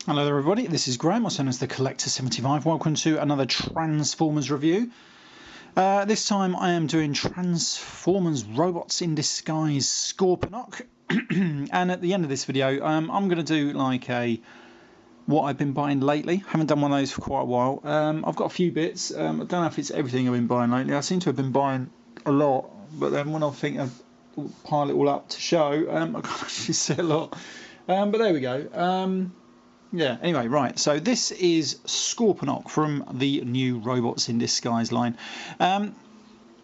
Hello there everybody, this is Graham, also known as the Collector75. Welcome to another Transformers review. This time I am doing Transformers Robots in Disguise Scorponok. And at the end of this video I'm going to do like what I've been buying lately. Haven't done one of those for quite a while. I've got a few bits. I don't know if it's everything I've been buying lately. I seem to have been buying a lot, but then when I think I've pile it all up to show, I can't actually see a lot. But there we go. Yeah, anyway, right, so this is Scorponok from the new Robots in Disguise line.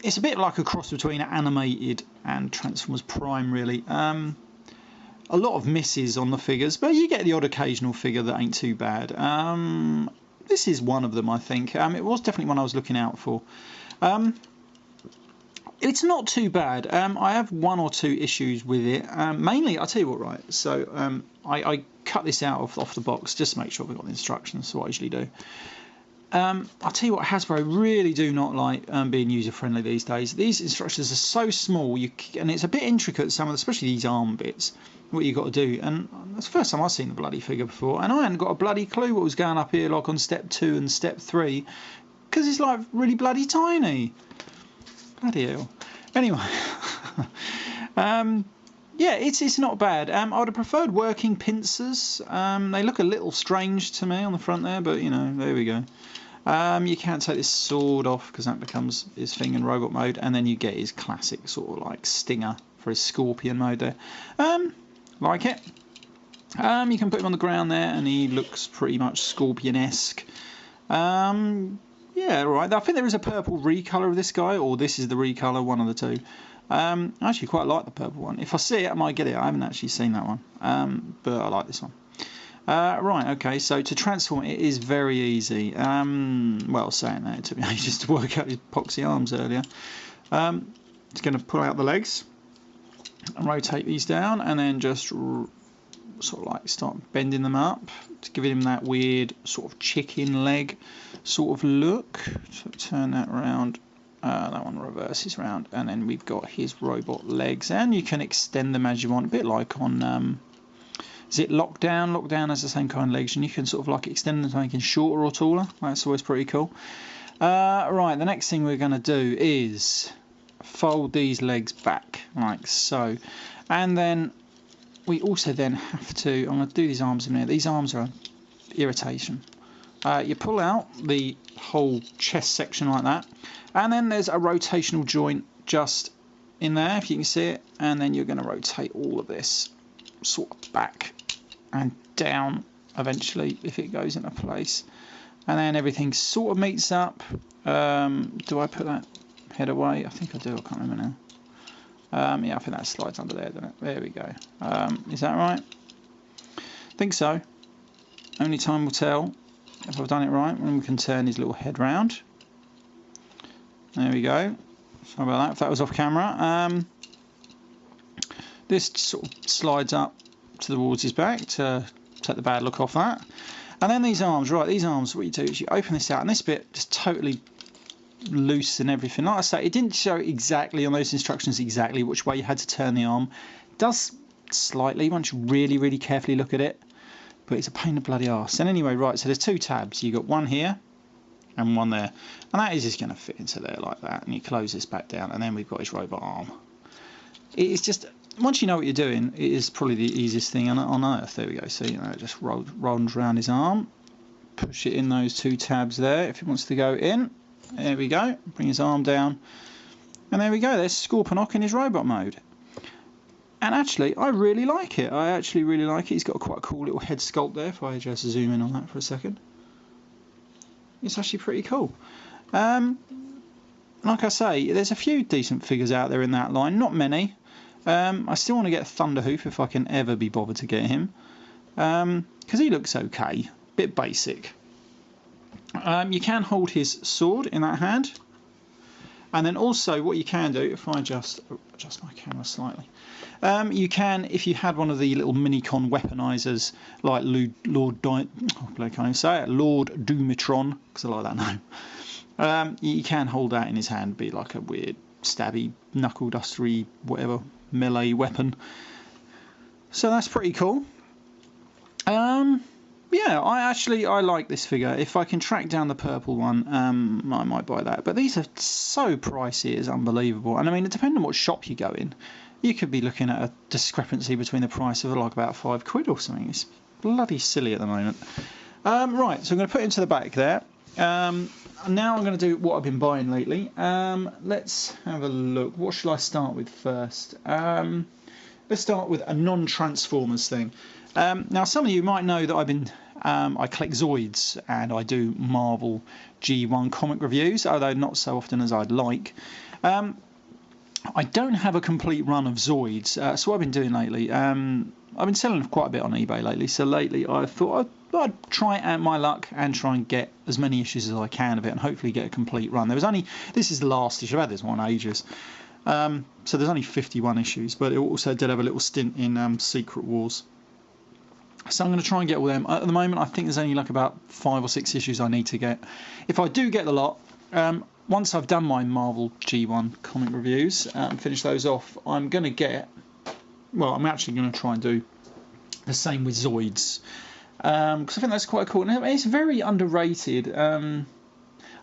It's a bit like a cross between animated and Transformers Prime, really. A lot of misses on the figures, but you get the odd occasional figure that ain't too bad. This is one of them, I think. It was definitely one I was looking out for. It's not too bad. I have one or two issues with it. Mainly, I'll tell you what, right, so I cut this out off the box just to make sure we've got the instructions, so what I usually do. I'll tell you what, Hasbro really do not like being user-friendly these days. These instructions are so small, and it's a bit intricate, some of especially these arm bits, what you've got to do. And that's the first time I've seen the bloody figure before, and I hadn't got a bloody clue what was going up here, like on step 2 and step 3, because it's like really bloody tiny. Bloody hell. Anyway, yeah, it's not bad. I would have preferred working pincers. They look a little strange to me on the front there, but you know, there we go. You can't take this sword off because that becomes his thing in robot mode, and then you get his classic sort of like stinger for his scorpion mode there. Like it. You can put him on the ground there, and he looks pretty much scorpion-esque. Yeah, right. I think there is a purple recolor of this guy, or this is the recolor, one of the two. I actually quite like the purple one. If I see it, I might get it. I haven't actually seen that one, but I like this one. Right, okay, so to transform it is very easy. Well, saying that, it took me ages to work out his epoxy arms earlier. Just going to pull out the legs and rotate these down, and then just sort of like start bending them up to give him that weird sort of chicken leg sort of look. So turn that around. That one reverses round, and then we've got his robot legs, and you can extend them as you want, a bit like on is it Lockdown? Lockdown has the same kind of legs, and you can sort of like extend them to make them shorter or taller. That's always pretty cool. Right, the next thing we're going to do is fold these legs back like so, and then we also then have to, I'm going to do these arms in a minute. These arms are irritation. You pull out the whole chest section like that, and then there's a rotational joint just in there, if you can see it, and then you're going to rotate all of this sort of back and down eventually if it goes into place, and then everything sort of meets up. Do I put that head away? I think I do. I can't remember now. Yeah, I think that slides under there, doesn't it? There we go. Is that right? I think so. Only time will tell if I've done it right when we can turn his little head round. There we go. Sorry about that if that was off camera. This sort of slides up towards his back to take the bad look off that. And then these arms, right, these arms, what you do is you open this out, and this bit just totally loose and everything. Like I say, it didn't show exactly on those instructions exactly which way you had to turn the arm. It does slightly once you really carefully look at it, but it's a pain in the bloody arse. And anyway, right, so there's two tabs. You've got one here and one there, and that is just going to fit into there like that, and you close this back down, and then we've got his robot arm. It's just, once you know what you're doing, it is probably the easiest thing on earth. There we go. So, you know, it just runs around his arm, push it in those two tabs there if it wants to go in. There we go, bring his arm down, and there we go, there's Scorponok in his robot mode. And actually, I really like it. I actually really like it. He's got quite a cool little head sculpt there, if I just zoom in on that for a second. It's actually pretty cool. Like I say, there's a few decent figures out there in that line, not many. I still want to get Thunderhoof if I can ever be bothered to get him, because he looks okay, bit basic. You can hold his sword in that hand, and then also what you can do, if I just adjust my camera slightly, you can, if you had one of the little Minicon weaponizers like Lord Doomitron, because I like that name, you can hold that in his hand, be like a weird stabby, knuckle dustery, whatever, melee weapon. So that's pretty cool. Yeah, Yeah, I like this figure. If I can track down the purple one, I might buy that. But these are so pricey, it's unbelievable. And I mean, depending on what shop you go in, you could be looking at a discrepancy between the price of like about £5 or something. It's bloody silly at the moment. Right, so I'm going to put it into the back there. Now I'm going to do what I've been buying lately. Let's have a look. What should I start with first? Let's start with a non-Transformers thing. Now, some of you might know that I collect Zoids and I do Marvel G1 comic reviews, although not so often as I'd like. I don't have a complete run of Zoids, so what I've been doing lately, I've been selling quite a bit on eBay lately, so lately I thought I'd try out my luck and try and get as many issues as I can of it and hopefully get a complete run. This is the last issue, I've had this one ages. So there's only 51 issues, but it also did have a little stint in Secret Wars. So I'm going to try and get all them. At the moment, I think there's only like about 5 or 6 issues I need to get. If I do get the lot, once I've done my Marvel G1 comic reviews and finish those off, I'm going to get... Well, I'm actually going to try and do the same with Zoids. Because I think that's quite cool. And it's very underrated.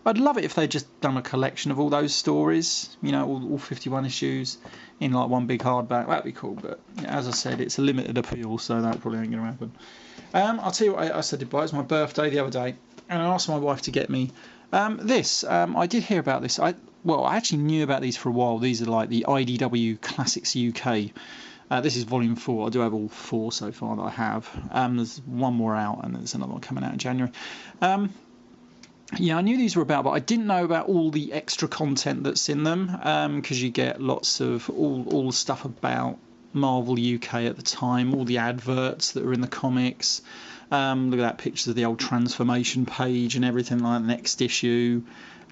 I'd love it if they'd just done a collection of all those stories, you know, all 51 issues in like one big hardback. That'd be cool, but yeah, as I said, it's a limited appeal, so that probably ain't going to happen. I'll tell you what I said goodbye. It was my birthday the other day, and I asked my wife to get me this. I did hear about this. I actually knew about these for a while. These are like the IDW Classics UK. This is volume 4. I do have all 4 so far that I have. There's one more out, and there's another one coming out in January. Yeah, I knew these were about, but I didn't know about all the extra content that's in them, because you get lots of all the stuff about Marvel UK at the time, all the adverts that are in the comics. Look at that, pictures of the old transformation page and everything like the next issue,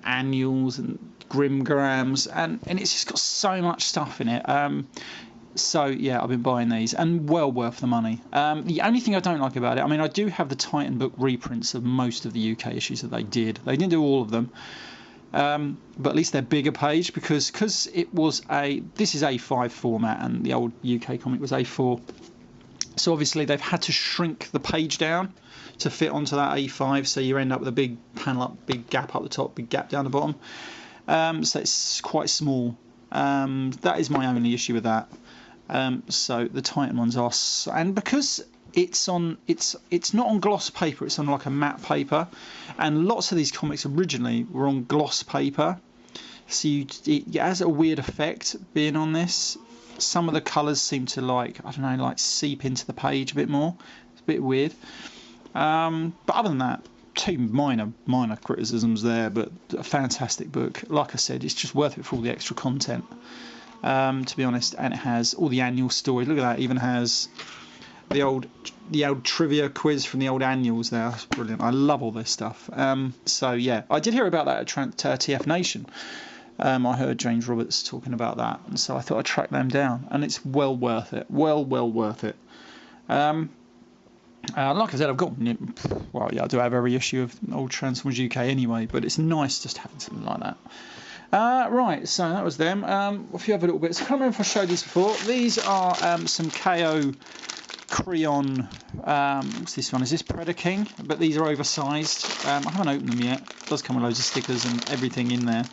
annuals and grimgrams, and it's just got so much stuff in it. So yeah, I've been buying these, and well worth the money. The only thing I don't like about it, I mean, I do have the Titan book reprints of most of the UK issues that they did. They didn't do all of them, but at least they're bigger page, because it was this is A5 format and the old UK comic was A4. So obviously they've had to shrink the page down to fit onto that A5, so you end up with a big panel up, big gap up the top, big gap down the bottom. So it's quite small. That is my only issue with that. So the Titan ones are, and because it's not on gloss paper, it's on like a matte paper, and lots of these comics originally were on gloss paper, so it has a weird effect being on this. Some of the colours seem to like seep into the page a bit more. It's a bit weird, but other than that, 2 minor criticisms there, but a fantastic book. Like I said, it's just worth it for all the extra content. To be honest, and it has all the annual stories. Look at that, it even has the old trivia quiz from the old annuals there. That's brilliant. I love all this stuff. So yeah, I did hear about that at TF Nation. I heard James Roberts talking about that, and so I thought I'd track them down, and it's well worth it. Well worth it. Like I said, I've got, well, yeah, I do have every issue of old Transformers UK anyway, but it's nice just having something like that. Right, so that was them. A few other little bits. I can't remember if I showed these before. These are some KO Creon. What's this one? Is this Predaking? But these are oversized. I haven't opened them yet. It does come with loads of stickers and everything in there.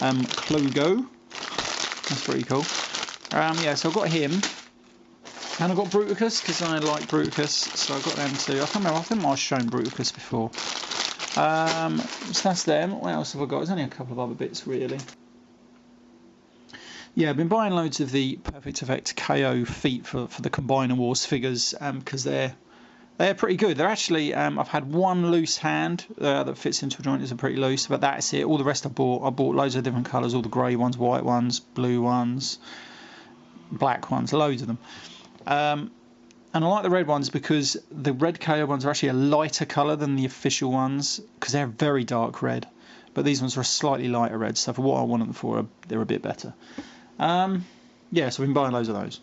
Clogo. That's pretty cool. Yeah, so I've got him. And I've got Bruticus, because I like Bruticus. So I've got them too. I can't remember. I think I've shown Bruticus before. So that's them. What else have I got? There's only a couple of other bits really. Yeah, I've been buying loads of the Perfect Effect KO feet for the Combiner Wars figures, because they're pretty good. They're actually, I've had one loose hand that fits into a joint, is pretty loose, but that's it. All the rest I bought loads of different colours, all the grey ones, white ones, blue ones, black ones, loads of them. And I like the red ones because the red KO ones are actually a lighter colour than the official ones, because they're very dark red. But these ones are a slightly lighter red, so for what I want them for, they're a bit better. Yeah, so I've been buying loads of those.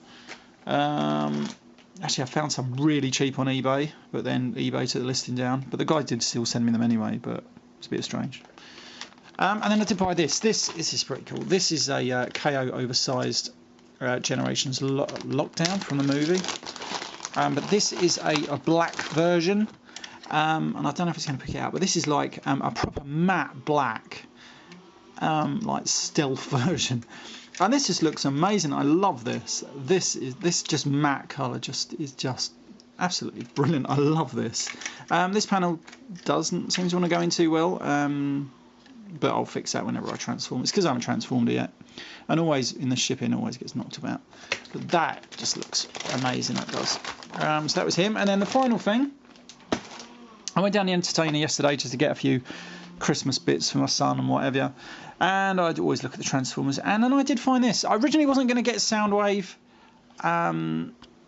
Actually, I found some really cheap on eBay, but then eBay took the listing down. But the guy did still send me them anyway, but it's a bit strange. And then I did buy this. This is pretty cool. This is a KO oversized Generations Lockdown from the movie. But this is a black version, and I don't know if it's going to pick it out, but this is like a proper matte black, like stealth version. And this just looks amazing. I love this. This just matte colour is just absolutely brilliant. I love this. This panel doesn't seem to want to go in too well, but I'll fix that whenever I transform. It's because I haven't transformed it yet, and always in the shipping always gets knocked about. But that just looks amazing. That does. So that was him. And then the final thing, I went down the entertainer yesterday just to get a few Christmas bits for my son and whatever, and I'd always look at the Transformers, and then I did find this. I originally wasn't going to get Soundwave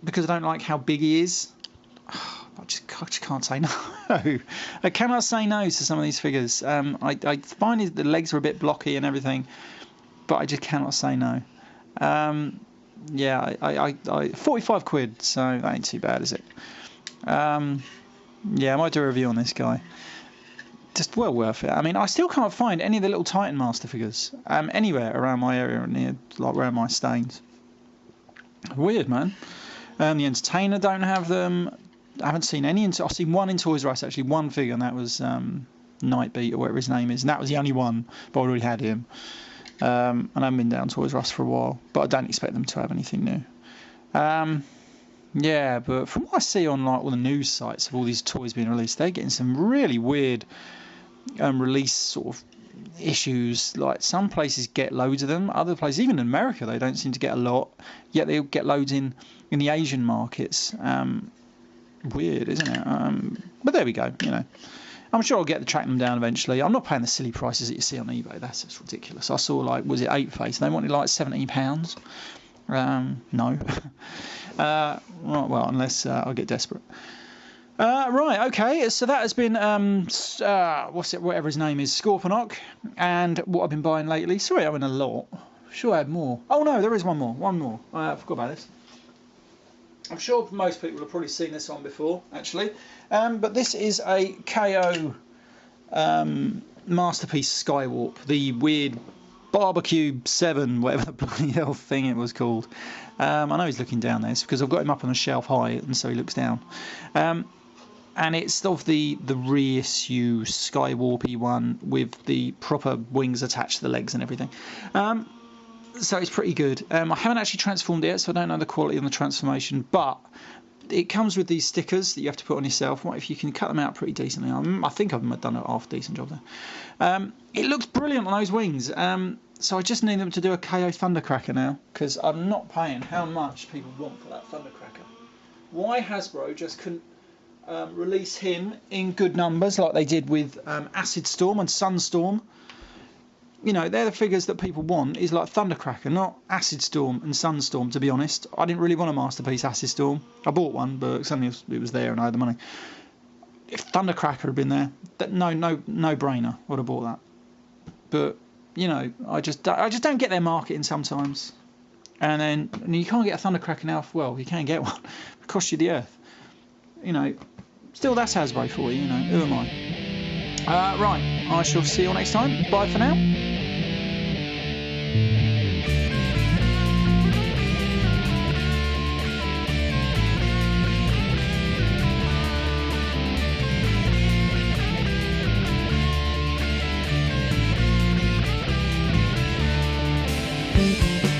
because I don't like how big he is. I just can't say no. I cannot say no to some of these figures. I find the legs are a bit blocky and everything, but I just cannot say no. Yeah, I 45 quid, so that ain't too bad, is it? Yeah, I might do a review on this guy. Just well worth it. I mean, I still can't find any of the little Titan Master figures anywhere around my area, near like around my stains. Weird, man. The Entertainer don't have them. I haven't seen any. I've seen one in Toys R Us, actually, one figure, and that was Nightbeat or whatever his name is, and that was the only one. But I already had him. And I haven't been down Toys R Us for a while, but I don't expect them to have anything new. Yeah, but from what I see on like all the news sites of all these toys being released, they're getting some really weird release sort of issues. Like some places get loads of them, other places, even in America, they don't seem to get a lot. Yet they get loads in the Asian markets. Weird, isn't it? But there we go. You know, I'm sure I'll get to track them down eventually. I'm not paying the silly prices that you see on eBay. That's just ridiculous. I saw like, was it 8-face? They wanted like £17. No. Well, unless I get desperate. Right, okay, so that has been whatever his name is, Scorponok, and what I've been buying lately. Sorry, I went a lot. Sure, I had more. Oh no, there is one more. I forgot about this. I'm sure most people have probably seen this one before, actually. But this is a KO Masterpiece Skywarp, the weird Barbecue 7, whatever the bloody hell thing it was called. I know he's looking down there, it's because I've got him up on the shelf high, and so he looks down. And it's of the reissue Skywarpy one with the proper wings attached to the legs and everything. So it's pretty good. I haven't actually transformed it yet, so I don't know the quality on the transformation, but it comes with these stickers that you have to put on yourself. What if you can cut them out pretty decently? I think I've done a half decent job there. It looks brilliant on those wings. So I just need them to do a KO Thundercracker now, because I'm not paying how much people want for that Thundercracker. Why Hasbro just couldn't release him in good numbers like they did with Acid Storm and Sunstorm? You know, they're the figures that people want, is like Thundercracker, not Acid Storm and Sunstorm, to be honest. I didn't really want a Masterpiece Acid Storm. I bought one, but suddenly it was there and I had the money. If Thundercracker had been there, no brainer, I would have bought that. But, you know, I just don't get their marketing sometimes. And you can't get a Thundercracker now. Well, you can get one. It costs you the earth. You know, still that's Hasbro for you, you know. Who am I? Right, I shall see you all next time. Bye for now. Thank you.